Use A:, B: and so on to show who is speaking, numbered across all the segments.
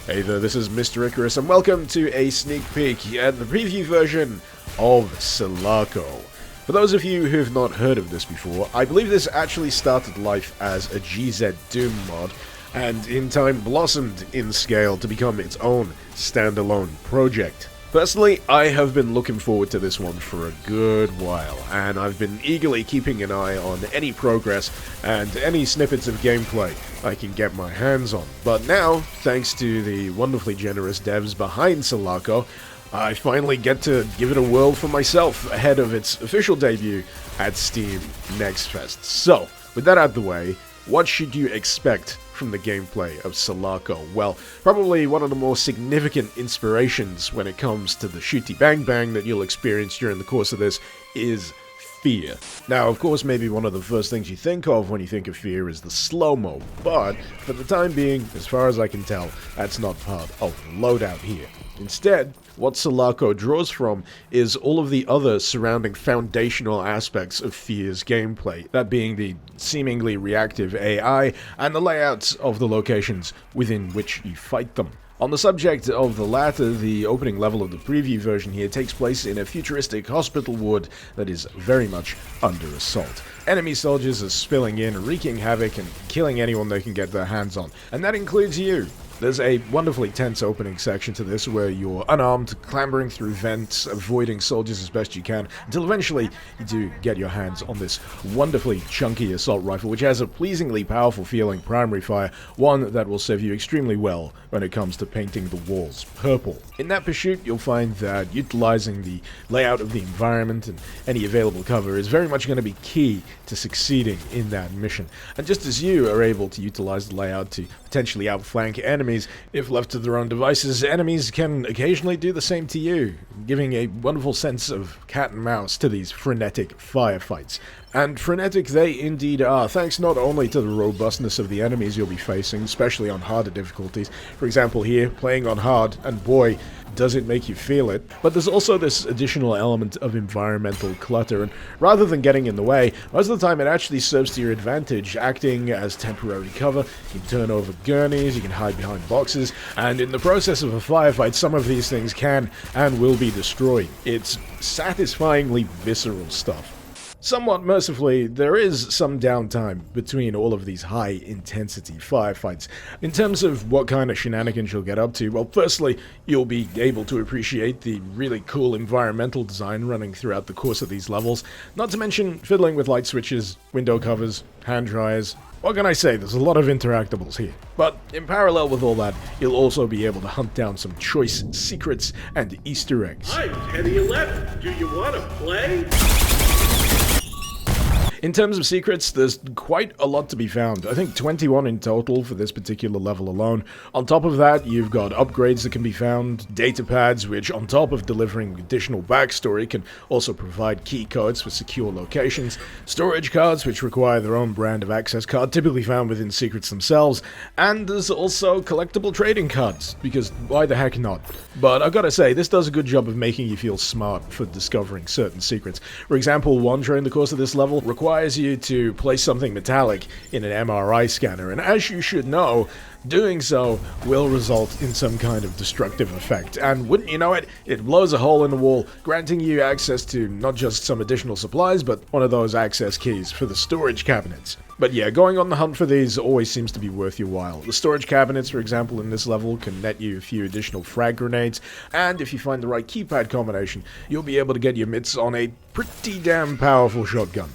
A: Hey there, this is Mr. Icarus, and welcome to a sneak peek at the preview version of SELACO. For those of you who have not heard of this before, I believe this actually started life as a GZ Doom mod, and in time blossomed in scale to become its own standalone project. Personally, I have been looking forward to this one for a good while, and I've been eagerly keeping an eye on any progress and any snippets of gameplay I can get my hands on. But now, thanks to the wonderfully generous devs behind SELACO, I finally get to give it a whirl for myself ahead of its official debut at Steam Next Fest. So, with that out of the way, what should you expect from the gameplay of SELACO? Well, probably one of the more significant inspirations when it comes to the shooty bang bang that you'll experience during the course of this is fear. Now, of course, maybe one of the first things you think of when you think of fear is the slow-mo, but for the time being, as far as I can tell, that's not part of the loadout here. Instead, what SELACO draws from is all of the other surrounding foundational aspects of Fear's gameplay, that being the seemingly reactive AI and the layouts of the locations within which you fight them. On the subject of the latter, the opening level of the preview version here takes place in a futuristic hospital ward that is very much under assault. Enemy soldiers are spilling in, wreaking havoc and killing anyone they can get their hands on, and that includes you. There's a wonderfully tense opening section to this where you're unarmed, clambering through vents, avoiding soldiers as best you can, until eventually you do get your hands on this wonderfully chunky assault rifle, which has a pleasingly powerful feeling primary fire, one that will serve you extremely well when it comes to painting the walls purple. In that pursuit, you'll find that utilizing the layout of the environment and any available cover is very much going to be key to succeeding in that mission. And just as you are able to utilize the layout to potentially outflank enemies, if left to their own devices, enemies can occasionally do the same to you, giving a wonderful sense of cat and mouse to these frenetic firefights. And frenetic they indeed are, thanks not only to the robustness of the enemies you'll be facing, especially on harder difficulties. For example here, playing on hard, and boy, does it make you feel it, but there's also this additional element of environmental clutter, and rather than getting in the way, most of the time it actually serves to your advantage, acting as temporary cover. You can turn over gurneys, you can hide behind boxes, and in the process of a firefight, some of these things can and will be destroyed. It's satisfyingly visceral stuff. Somewhat mercifully, there is some downtime between all of these high-intensity firefights. In terms of what kind of shenanigans you'll get up to, well, firstly, you'll be able to appreciate the really cool environmental design running throughout the course of these levels, not to mention fiddling with light switches, window covers, hand dryers. What can I say, there's a lot of interactables here. But in parallel with all that, you'll also be able to hunt down some choice secrets and Easter eggs.
B: Hi, 10-11. Do you want to play?
A: In terms of secrets, there's quite a lot to be found. I think 21 in total for this particular level alone. On top of that, you've got upgrades that can be found, data pads which, on top of delivering additional backstory, can also provide key codes for secure locations, storage cards which require their own brand of access card, typically found within secrets themselves, and there's also collectible trading cards, because why the heck not? But I've got to say, this does a good job of making you feel smart for discovering certain secrets. For example, one during the course of this level requires you to place something metallic in an MRI scanner, and as you should know, doing so will result in some kind of destructive effect, and wouldn't you know it, it blows a hole in the wall, granting you access to not just some additional supplies, but one of those access keys for the storage cabinets. But yeah, going on the hunt for these always seems to be worth your while. The storage cabinets, for example, in this level can net you a few additional frag grenades, and if you find the right keypad combination, you'll be able to get your mitts on a pretty damn powerful shotgun.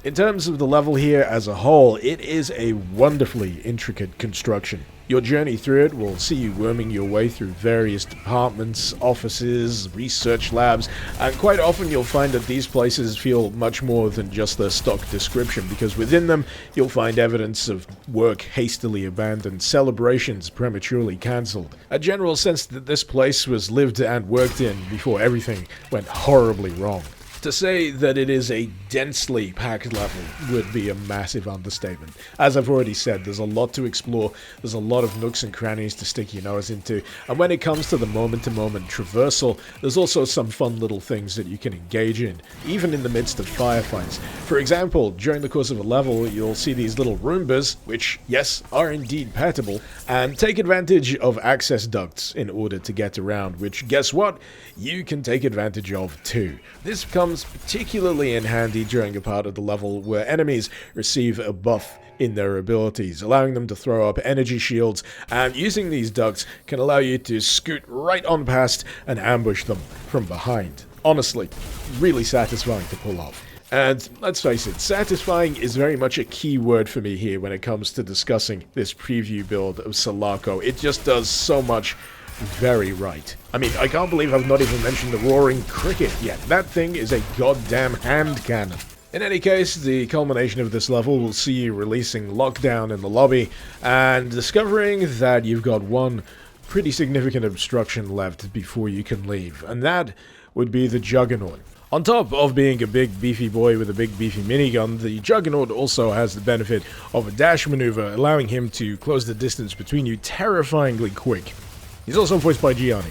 A: In terms of the level here as a whole, it is a wonderfully intricate construction. Your journey through it will see you worming your way through various departments, offices, research labs, and quite often you'll find that these places feel much more than just their stock description, because within them you'll find evidence of work hastily abandoned, celebrations prematurely cancelled, a general sense that this place was lived and worked in before everything went horribly wrong. To say that it is a densely packed level would be a massive understatement. As I've already said, there's a lot to explore, there's a lot of nooks and crannies to stick your nose into, and when it comes to the moment-to-moment traversal, there's also some fun little things that you can engage in, even in the midst of firefights. For example, during the course of a level, you'll see these little Roombas, which, yes, are indeed petable, and take advantage of access ducts in order to get around, which, guess what? You can take advantage of too. This comes particularly in handy during a part of the level where enemies receive a buff in their abilities, allowing them to throw up energy shields, and using these ducts can allow you to scoot right on past and ambush them from behind. Honestly, really satisfying to pull off. And let's face it, satisfying is very much a key word for me here when it comes to discussing this preview build of SELACO. It just does so much very right. I mean, I can't believe I've not even mentioned the roaring cricket yet. That thing is a goddamn hand cannon. In any case, the culmination of this level will see you releasing lockdown in the lobby and discovering that you've got one pretty significant obstruction left before you can leave, and that would be the Juggernaut. On top of being a big beefy boy with a big beefy minigun, the Juggernaut also has the benefit of a dash maneuver, allowing him to close the distance between you terrifyingly quick. He's also voiced by Gianni,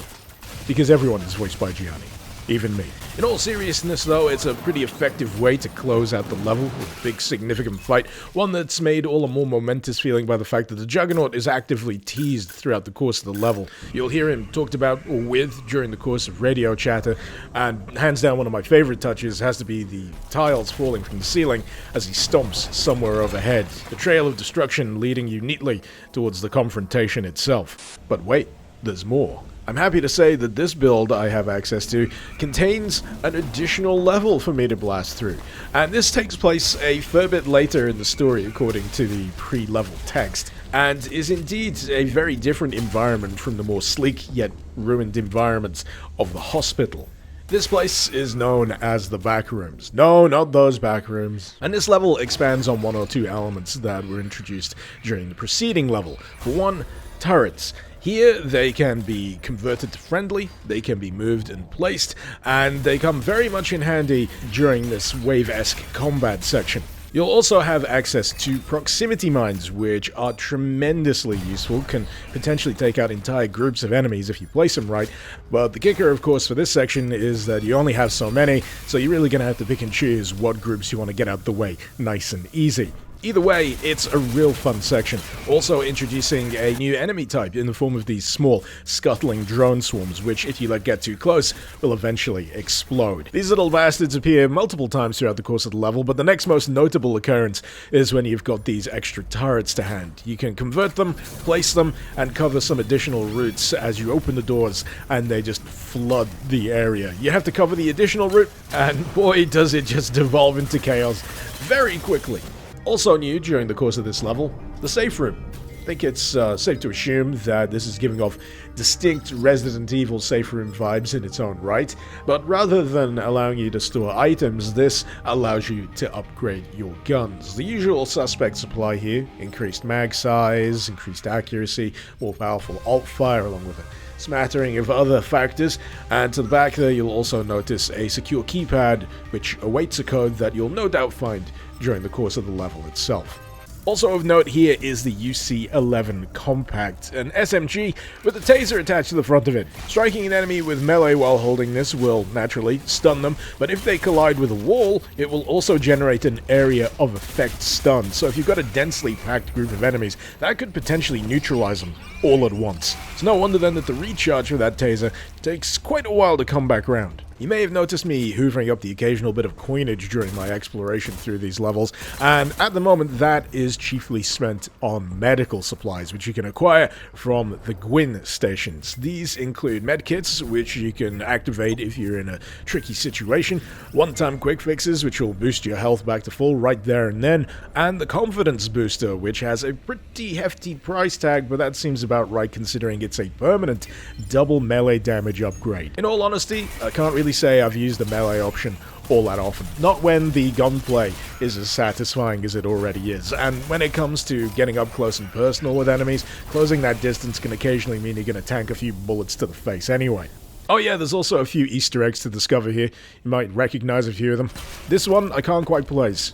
A: because everyone is voiced by Gianni, even me. In all seriousness though, it's a pretty effective way to close out the level with a big significant fight, one that's made all the more momentous feeling by the fact that the Juggernaut is actively teased throughout the course of the level. You'll hear him talked about or with during the course of radio chatter, and hands down one of my favorite touches has to be the tiles falling from the ceiling as he stomps somewhere overhead, the trail of destruction leading you neatly towards the confrontation itself. But wait, there's more. I'm happy to say that this build I have access to contains an additional level for me to blast through, and this takes place a fair bit later in the story according to the pre-level text, and is indeed a very different environment from the more sleek yet ruined environments of the hospital. This place is known as the Backrooms. No, not those Backrooms. And this level expands on one or two elements that were introduced during the preceding level. For one, turrets. Here, they can be converted to friendly, they can be moved and placed, and they come very much in handy during this wave-esque combat section. You'll also have access to proximity mines, which are tremendously useful, can potentially take out entire groups of enemies if you place them right, but the kicker, of course, for this section is that you only have so many, so you're really going to have to pick and choose what groups you want to get out the way nice and easy. Either way, it's a real fun section, also introducing a new enemy type in the form of these small, scuttling drone swarms, which, if you let get too close, will eventually explode. These little bastards appear multiple times throughout the course of the level, but the next most notable occurrence is when you've got these extra turrets to hand. You can convert them, place them, and cover some additional routes as you open the doors, and they just flood the area. You have to cover the additional route, and boy does it just devolve into chaos very quickly. Also new during the course of this level, the safe room. I think it's safe to assume that this is giving off distinct Resident Evil safe room vibes in its own right, but rather than allowing you to store items, this allows you to upgrade your guns. The usual suspects apply here: increased mag size, increased accuracy, more powerful alt fire along with a smattering of other factors, and to the back there you'll also notice a secure keypad which awaits a code that you'll no doubt find during the course of the level itself. Also of note here is the UC-11 Compact, an SMG with a taser attached to the front of it. Striking an enemy with melee while holding this will naturally stun them, but if they collide with a wall, it will also generate an area of effect stun. So if you've got a densely packed group of enemies, that could potentially neutralize them all at once. It's no wonder then that the recharge for that taser takes quite a while to come back round. You may have noticed me hoovering up the occasional bit of coinage during my exploration through these levels, and at the moment that is chiefly spent on medical supplies, which you can acquire from the Gwyn stations. These include medkits, which you can activate if you're in a tricky situation, one-time quick fixes, which will boost your health back to full right there and then, and the confidence booster, which has a pretty hefty price tag, but that seems about right considering it's a permanent double melee damage upgrade. In all honesty, I can't really say I've used the melee option all that often. Not when the gunplay is as satisfying as it already is, and when it comes to getting up close and personal with enemies, closing that distance can occasionally mean you're going to tank a few bullets to the face anyway. Oh yeah, there's also a few Easter eggs to discover here. You might recognize a few of them. This one, I can't quite place.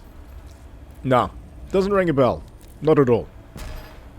A: Nah, doesn't ring a bell. Not at all.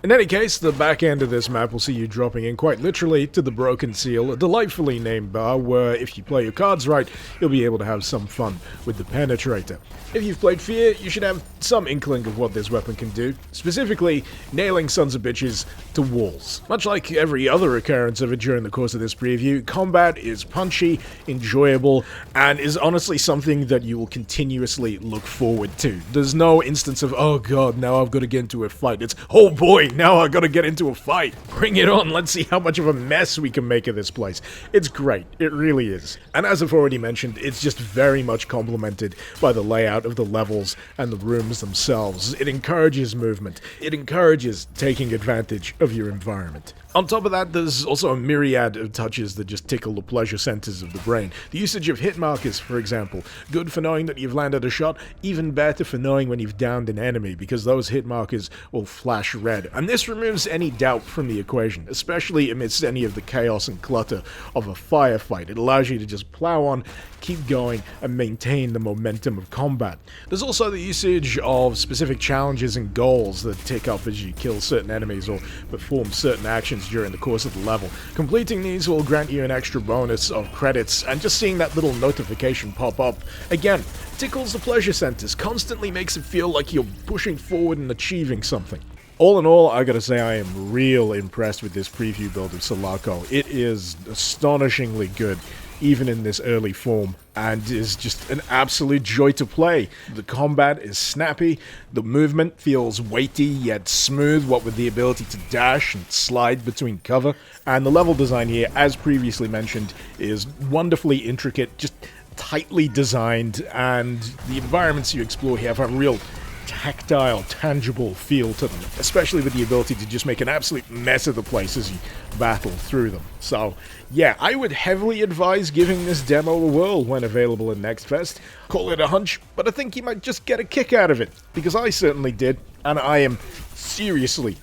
A: In any case, the back end of this map will see you dropping in quite literally to the Broken Seal, a delightfully named bar where, if you play your cards right, you'll be able to have some fun with the Penetrator. If you've played Fear, you should have some inkling of what this weapon can do, specifically nailing sons of bitches to walls. Much like every other occurrence of it during the course of this preview, combat is punchy, enjoyable, and is honestly something that you will continuously look forward to. There's no instance of, oh god, now I've got to get into a fight. It's, oh boy, now I gotta get into a fight. Bring it on, let's see how much of a mess we can make of this place. It's great, it really is. And as I've already mentioned, it's just very much complemented by the layout of the levels and the rooms themselves. It encourages movement. It encourages taking advantage of your environment. On top of that, there's also a myriad of touches that just tickle the pleasure centers of the brain. The usage of hit markers, for example, good for knowing that you've landed a shot, even better for knowing when you've downed an enemy, because those hit markers will flash red. And this removes any doubt from the equation, especially amidst any of the chaos and clutter of a firefight. It allows you to just plow on, keep going, and maintain the momentum of combat. There's also the usage of specific challenges and goals that tick up as you kill certain enemies or perform certain actions during the course of the level. Completing these will grant you an extra bonus of credits, and just seeing that little notification pop up, again, tickles the pleasure centers, constantly makes it feel like you're pushing forward and achieving something. All in all, I gotta say I am real impressed with this preview build of SELACO. It is astonishingly good, even in this early form, and is just an absolute joy to play. The combat is snappy, the movement feels weighty yet smooth, what with the ability to dash and slide between cover, and the level design here, as previously mentioned, is wonderfully intricate, just tightly designed, and the environments you explore here have a real tactile, tangible feel to them, especially with the ability to just make an absolute mess of the place as you battle through them. So, yeah, I would heavily advise giving this demo a whirl when available in Next Fest. Call it a hunch, but I think you might just get a kick out of it, because I certainly did, and I am seriously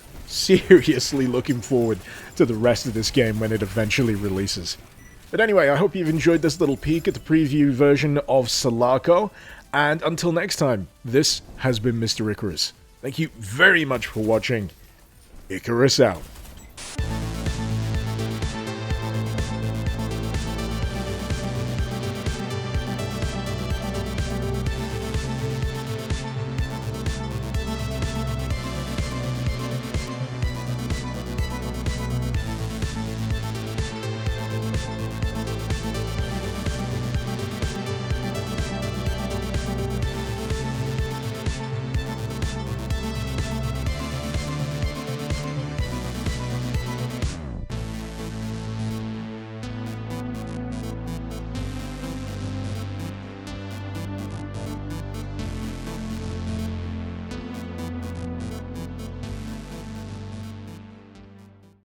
A: looking forward to the rest of this game when it eventually releases. But anyway, I hope you've enjoyed this little peek at the preview version of SELACO, and until next time, this has been Mr. Icarus. Thank you very much for watching. Icarus out.